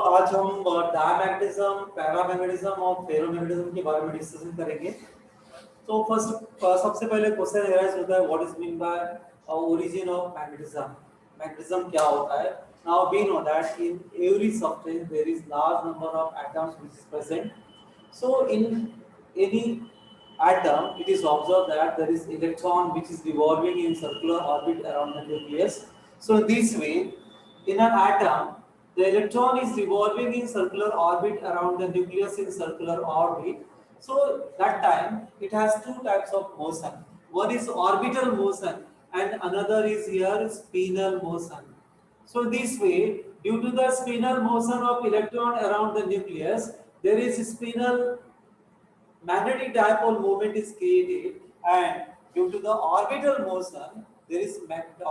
आज हम diamagnetism, paramagnetism और फेरोमैग्नेटिज्म के बारे में डिस्कशन करेंगे। तो सबसे पहले क्वेश्चन एराइज होता है, what is mean by origin of magnetism. Magnetism क्या होता है? Now we know that in every substance there is large number of atoms which is present. So in any atom, it is observed that there is electron which is revolving in circular orbit around the nucleus. So in this way, in an atom, the electron is revolving in circular orbit around the nucleus in circular orbit. So that time it has two types of motion. One is orbital motion and another is here spinal motion. So this way, due to the spinal motion of electron around the nucleus, there is spinal magnetic dipole moment is created, and due to the orbital motion there is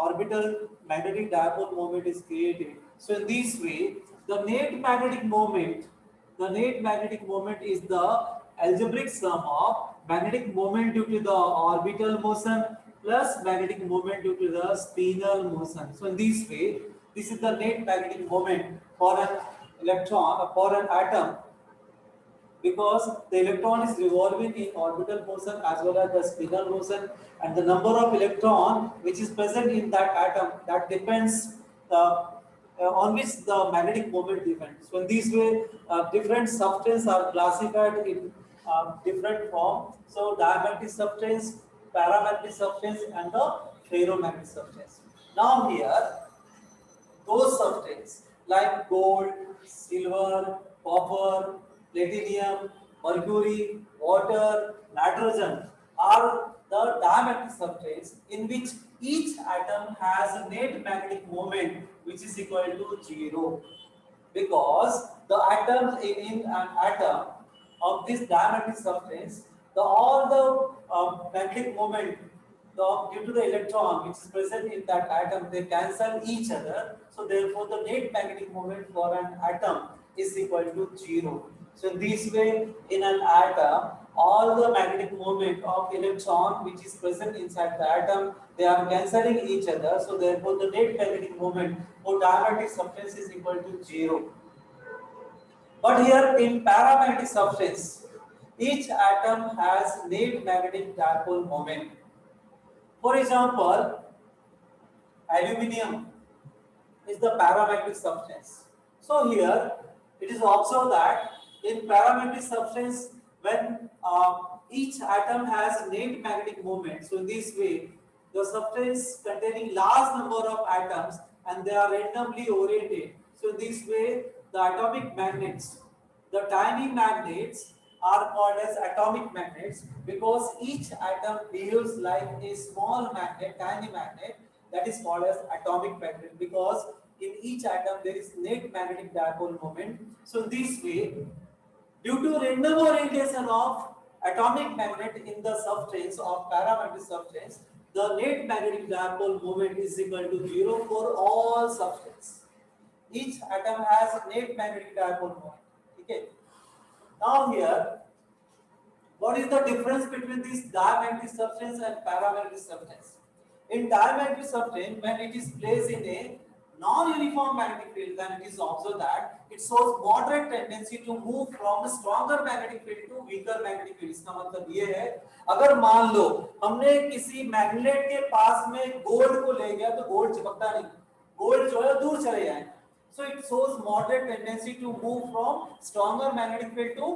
orbital magnetic dipole moment is created. So in this way the net magnetic moment is the algebraic sum of magnetic moment due to the orbital motion plus magnetic moment due to the spinal motion. So in this way, this is the net magnetic moment for an electron, for an atom, because the electron is revolving in orbital motion as well as the spinal motion, and the number of electron which is present in that atom, that depends on which the magnetic moment depends. So in this way, different substances are classified in different form. So diamagnetic substance, paramagnetic substance, and the ferromagnetic substance. Now here, those substances like gold, silver, copper, platinum, mercury, water, nitrogen are the diamagnetic substances in which each atom has a net magnetic moment which is equal to 0, because the atoms in an atom of this diamagnetic substance, all the magnetic moment due to the electron which is present in that atom, they cancel each other. So therefore, the net magnetic moment for an atom is equal to 0. So in this way, in an atom, all the magnetic moment of electron which is present inside the atom, they are cancelling each other. So therefore, the net magnetic moment for diamagnetic substance is equal to 0. But here in paramagnetic substance, each atom has net magnetic dipole moment. For example, aluminium is the paramagnetic substance. So here it is observed that in paramagnetic substance, when each atom has net magnetic moment, so in this way the substance containing large number of atoms and they are randomly oriented. So in this way the atomic magnets, the tiny magnets are called as atomic magnets, because each atom behaves like a small magnet, tiny magnet, that is called as atomic magnet, because in each atom there is net magnetic dipole moment. So in this way, due to random orientation of atomic magnet in the substance of paramagnetic substance, the net magnetic dipole moment is equal to 0 for all substance. Each atom has net magnetic dipole moment. Okay. Now here, what is the difference between this diamagnetic substance and paramagnetic substance? In diamagnetic substance, when it is placed in a non-uniform magnetic field, then it is observed that it shows moderate tendency to move from stronger magnetic field to weaker magnetic field. इसका मतलब ये है, अगर मान लो हमने किसी magnet के पास में गोल्ड को ले गया तो गोल्ड चिपकता नहीं, गोल्ड जो है दूर चले जाएगा. So it shows moderate tendency to move from stronger magnetic field to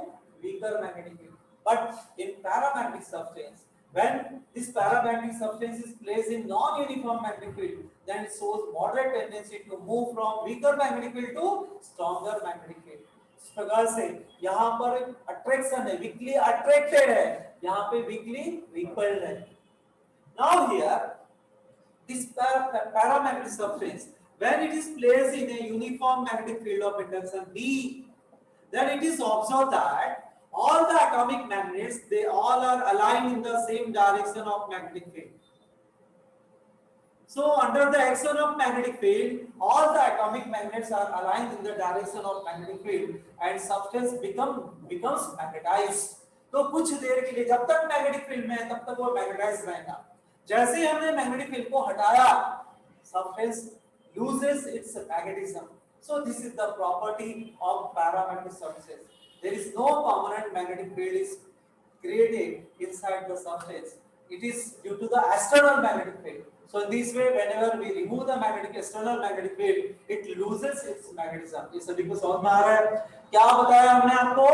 weaker magnetic field. But in paramagnetic substance, when this paramagnetic substance is placed in non-uniform magnetic field, then it shows moderate tendency to move from weaker magnetic field to stronger magnetic field. इस प्रकार से यहाँ पर attraction है, weakly attracted है, यहाँ पे weakly repelled है. Now here, this paramagnetic substance, when it is placed in a uniform magnetic field of induction D, then it is observed that all the atomic magnets, they all are aligned in the same direction of magnetic field. So under the action of magnetic field, all the atomic magnets are aligned in the direction of magnetic field and substance becomes magnetized. तो कुछ देर के लिए जब तक magnetic field में है तब तक वो मैग्नेटाइज रहेगा. जैसे ही हमने मैग्नेटिक फील्ड को हटाया, substance loses its magnetism. So this is the property of parametric substance. There is no permanent magnetic field is created inside the substance. It is due to the external magnetic field. So in this way, whenever we remove the external magnetic field, it loses its magnetism. ये सभी को समझ में आ रहा है? क्या बताया हमने आपको?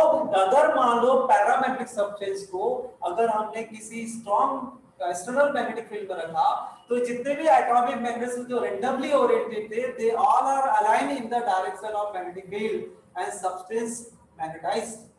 अगर मान लो पैरामेट्रिक सब्सटेंस को अगर हमने किसी स्ट्रॉन्ग एक्सटर्नल मैग्नेटिक फील्ड में रखा, तो जितने भी एटॉमिक मैग्नेट्स जो रैंडमली ओरिएंटेड थे, they all are align in the direction of magnetic field and substance magnetised.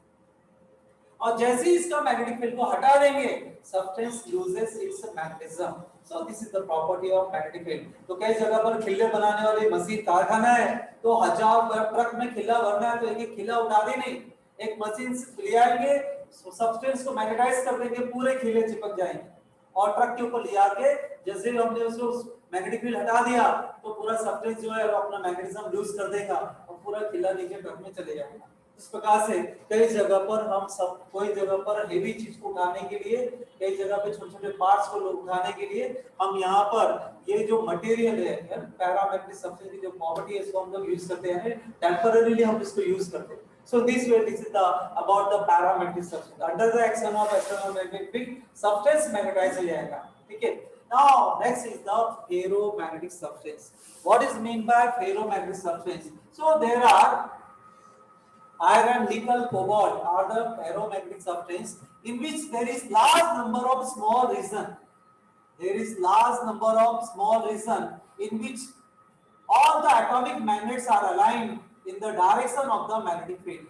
और जैसे ही इसका मैग्नेटिक फील्ड को हटा देंगे, substance loses its magnetism. So this is the property of magnetic field. तो कई जगह पर खिल्ले बनाने वाली मशीन कारखाना है, तो 1000 ट्रक में खिल्ला भरना है, तो एक एक खिल्ला उठा दे नहीं, एक मशीन से ले आएंगे, सब्सटेंस को मैग्नेटाइज कर देंगे, पूरे खिल्ले चिपक जाएंगे, और ट्रक के ऊपर ले आके जैसे हमने उसको मैग्नेटिक फील्ड हटा दिया, तो पूरा सब्सटेंस जो है वो अपना मैग्नेटिज्म लूज कर देगा और पूरा खिल्ला नीचे ट्रक में चले जाएगा। इस प्रकार से कई जगह पर हम सब कोई जगह पर हेवी चीज को उठाने के लिए, कई जगह पे छोटे छोटे पार्ट्स को उठाने के लिए हम यहाँ पर ये जो मटेरियल है पैरामेट्रिक सब्सटेंस की जो प्रॉपर्टी है, इसको हम लोग यूज करते हैं, टेम्पररीली हम इसको यूज करते हैं। So this way, this is the about the parametric substance. Under the action of external magnetic field, substance magnetized हो जाएगा, ठीक है। Now next is the ferromagnetic substance. What is mean by ferromagnetic substance? So there are iron, nickel, cobalt are the ferromagnetic substance in which there is large number of small region. There is large number of small region in which all the atomic magnets are aligned in the direction of the magnetic field.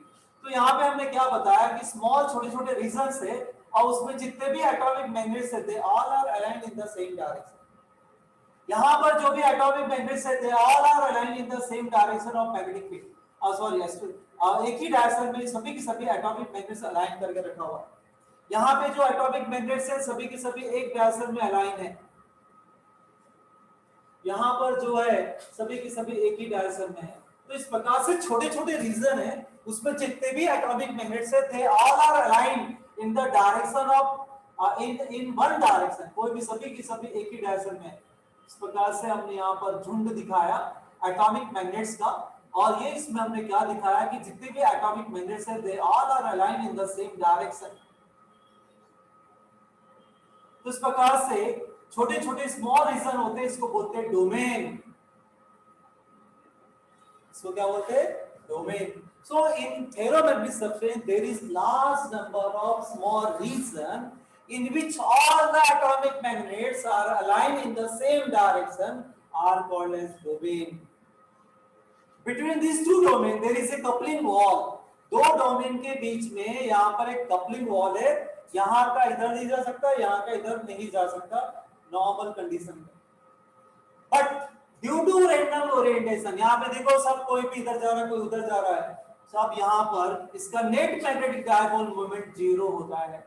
तो यहाँ पे हमने क्या बताया कि small छोटे छोटे regions है, और उसमें जितने भी एटॉमिक मैग्नेट्स है, they all are aligned in the same direction. यहाँ पर जो भी एटॉमिक मैग्नेट्स है, they all are aligned in the same direction of magnetic field. Sorry, एक ही डायरेक्शन में सभी के सभी एटॉमिक मैग्नेट्स अलाइन करके रखा हुआ है। यहाँ पे जो एटॉमिक मैग्नेट्स है, सभी के सभी एक डायरेक्शन में अलाइन है। यहाँ पर जो है सभी के सभी एक ही डायरेक्शन में है। तो इस प्रकार से छोटे छोटे रीजन है, उसमें जितने भी एटॉमिक मैग्नेट्स है, they all are aligned in the direction of in one direction. कोई भी सभी की सभी एक ही डायरेक्शन में है। इस प्रकार से हमने यहाँ पर झुंड दिखाया एटॉमिक मैग्नेट्स का, और ये इसमें हमने क्या दिखाया कि जितने भी एटॉमिक मैग्नेट्स है, they all are aligned in the same direction. तो इस प्रकार से छोटे छोटे स्मॉल रीजन होते हैं, इसको बोलते हैं डोमेन। इसको क्या बोलते हैं? Domain. So in ferromagnetic substance there is large number of small region in which all the atomic magnets are aligned in the same direction are called as domain. Between these two domain there is a coupling wall. दो domain के बीच में यहाँ पर एक coupling wall है, यहाँ का इधर नहीं जा सकता, यहाँ का इधर नहीं जा सकता नॉर्मल कंडीशन में। But due to random orientation, यहाँ पे देखो सब कोई भी इधर जा रहा है, कोई उधर जा रहा है, सब यहाँ पर इसका नेट मैग्नेटिक डायपोल मोमेंट 0 होता है।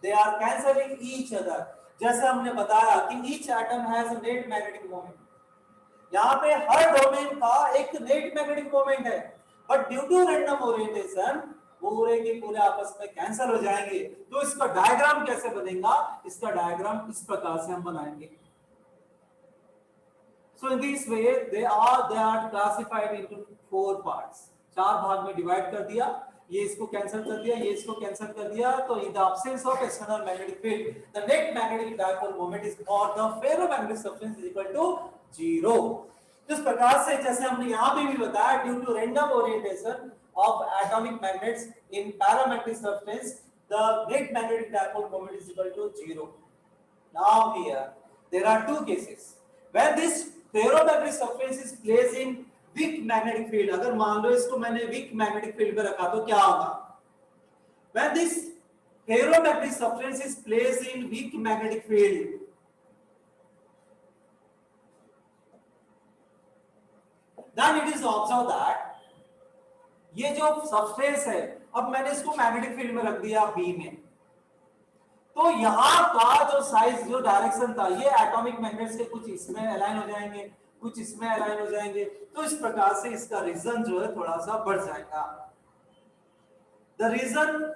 They are cancelling each other. जैसे हमने बताया कि each atom has a net magnetic moment, यहाँ पे हर डोमेन का एक नेट मैग्नेटिक मोमेंट है, but due to random orientation पूरे के पूरे आपस में कैंसिल हो जाएंगे। तो इसका डायग्राम कैसे बनेगा? इसका डायग्राम इस प्रकार से हम बनाएंगे। So in this way they are classified into 4 parts. 4 भाग में डिवाइड कर दिया, ये इसको कैंसिल कर दिया, ये इसको कैंसिल कर दिया। तो in the absence of external magnetic field, the net magnetic dipole moment is for the ferromagnetic substance is equal to 0. इस प्रकार से जैसे हमने यहाँ पे भी बताया, due to random orientation of atomic magnets in parametric substance, the net magnetic dipole moment is equal to 0. Now here there are 2 cases when this ferromagnetic substance is placed in weak magnetic field। अगर मान लो इसको मैंने weak magnetic field पे रखा तो क्या होगा? When this ferromagnetic substance is placed in weak magnetic field, then it is observed that ये जो substance है, अब मैंने इसको magnetic field में रख दिया B में, तो यहाँ का जो साइज जो डायरेक्शन था, ये एटॉमिक मैग्नेट्स के कुछ इसमें अलाइन हो जाएंगे, कुछ इसमें अलाइन हो जाएंगे। तो इस प्रकार से इसका रीजन जो है थोड़ा सा बढ़ जाएगा। The reason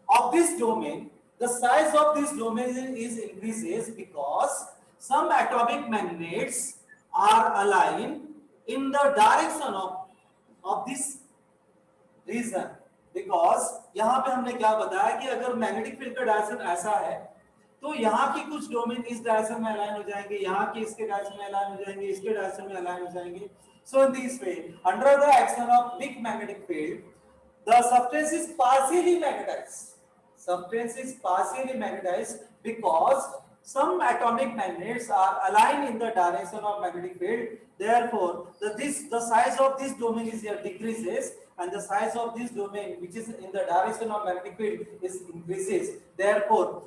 of this domain, the size of this domain is increases because some atomic magnets are align in the direction of of this reason, because यहाँ पे हमने क्या बताया कि अगर मैग्नेटिक फील्ड का डायरेक्शन ऐसा है तो यहाँ की कुछ डोमेन इस डायरेक्शन में अलाइन हो जाएंगे, यहाँ के इसके डायरेक्शन में अलाइन हो जाएंगे, इसके डायरेक्शन में अलाइन हो जाएंगे. So in this way, under the action of weak magnetic field, the substance is partially magnetized. Substance is partially magnetized because some atomic magnets are aligned in the direction of magnetic field. Therefore, the size of this domain is here decreases, and the size of this domain, which is in the direction of magnetic field, is increases. Therefore,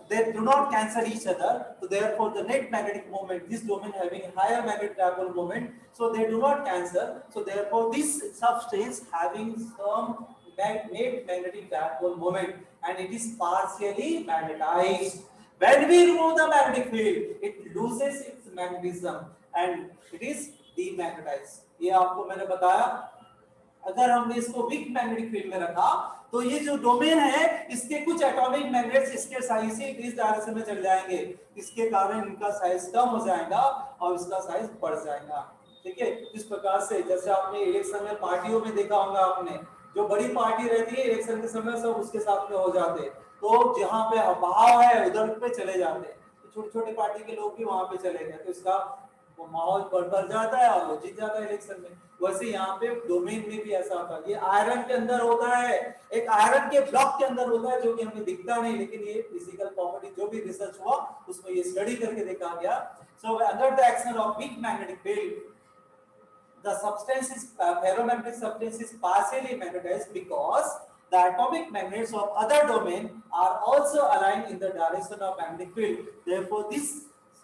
they do not cancel each other. So therefore, the net magnetic moment, this domain having higher magnetic dipole moment, so they do not cancel. So therefore, this substance having some net magnetic dipole moment, and it is partially magnetized. When we remove the magnetic field, it loses its magnetism and it is demagnetized. ये आपको मैंने बताया. अगर हमने इसको weak magnetic field में रखा तो ये जो डोमेन है इसके कुछ एटॉमिक मैग्नेट्स इसके साइज से इस डायरेक्शन में चले जाएंगे, इसके कारण इनका साइज कम हो जाएगा और इसका साइज बढ़ जाएगा. ठीक है, इस प्रकार से जैसे आपने इलेक्शन में पार्टियों में देखा होगा, आपने जो बड़ी पार्टी रहती है इलेक्शन के समय सब उसके साथ में हो जाते, तो जहां पे बहाव है उधर पे चले जाते, तो छोटे छोटे पार्टी के लोग भी वहां पे चले गए, तो इसका वो माहौल बढ़ जाता है और वो जीत जाता है इलेक्शन में. वैसे यहाँ पे डोमेन में भी ऐसा होता है. ये आयरन के अंदर होता है, एक आयरन के ब्लॉक के अंदर होता है जो कि हमें दिखता नहीं, लेकिन ये फिजिकल प्रॉपर्टी जो भी रिसर्च हुआ उसमें ये स्टडी करके देखा गया. So under the action of weak magnetic field the substance is ferromagnetic substance is partially magnetized because the atomic magnets of other domain are also aligned in the direction of magnetic field. Therefore, this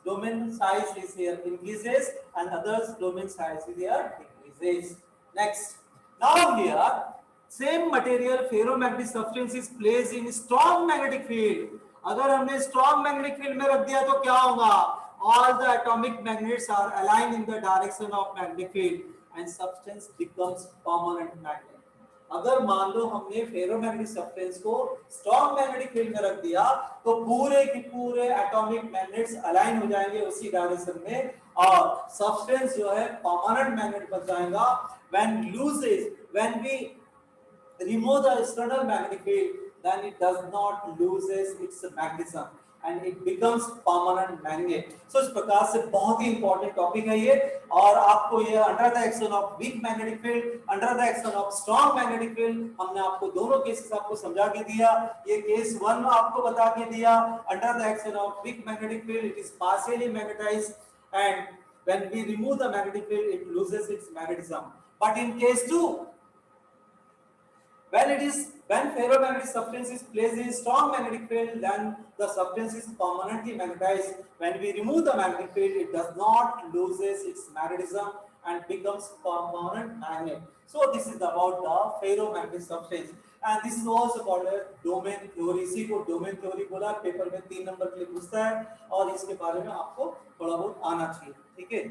domain size is here increases and others domain size is here decreases. Next, now here same material ferromagnetic substance is placed in strong magnetic field. अगर हमने strong magnetic field में रख दिया तो क्या होगा? All the atomic magnets are aligned in the direction of magnetic field and substance becomes permanent magnet. अगर मान लो हमने फेरोमैग्नेटिक सब्सटेंस को स्ट्रॉन्ग मैग्नेटिक फील्ड में रख दिया तो पूरे के पूरे एटॉमिक मैग्नेट्स अलाइन हो जाएंगे उसी डायरेक्शन में और सब्सटेंस जो है परमानेंट मैग्नेट बन जाएगा. when we remove the external magnetic field, then it does not loses its magnetism and it becomes permanent magnet. So इस प्रकार से बहुत ही इंपॉर्टेंट टॉपिक है ये, और आपको ये under the action of weak magnetic field, under the action of strong magnetic field, हमने आपको दोनों केसेस आपको समझा के दिया. ये केस 1 आपको बता के दिया, under the action of weak magnetic field it is partially magnetised and when we remove the magnetic field it loses its magnetism. But in case 2, when ferromagnetic substance is placed in strong magnetic field, then the substance is permanently magnetized. When we remove the magnetic field, it does not loses its magnetism and becomes permanent magnet. So this is about the ferromagnetic substance, and this is also called a domain theory. इसी को domain theory बोला, paper में 3 number के लिए पूछता है और इसके बारे में आपको थोड़ा बहुत आना चाहिए. ठीक है.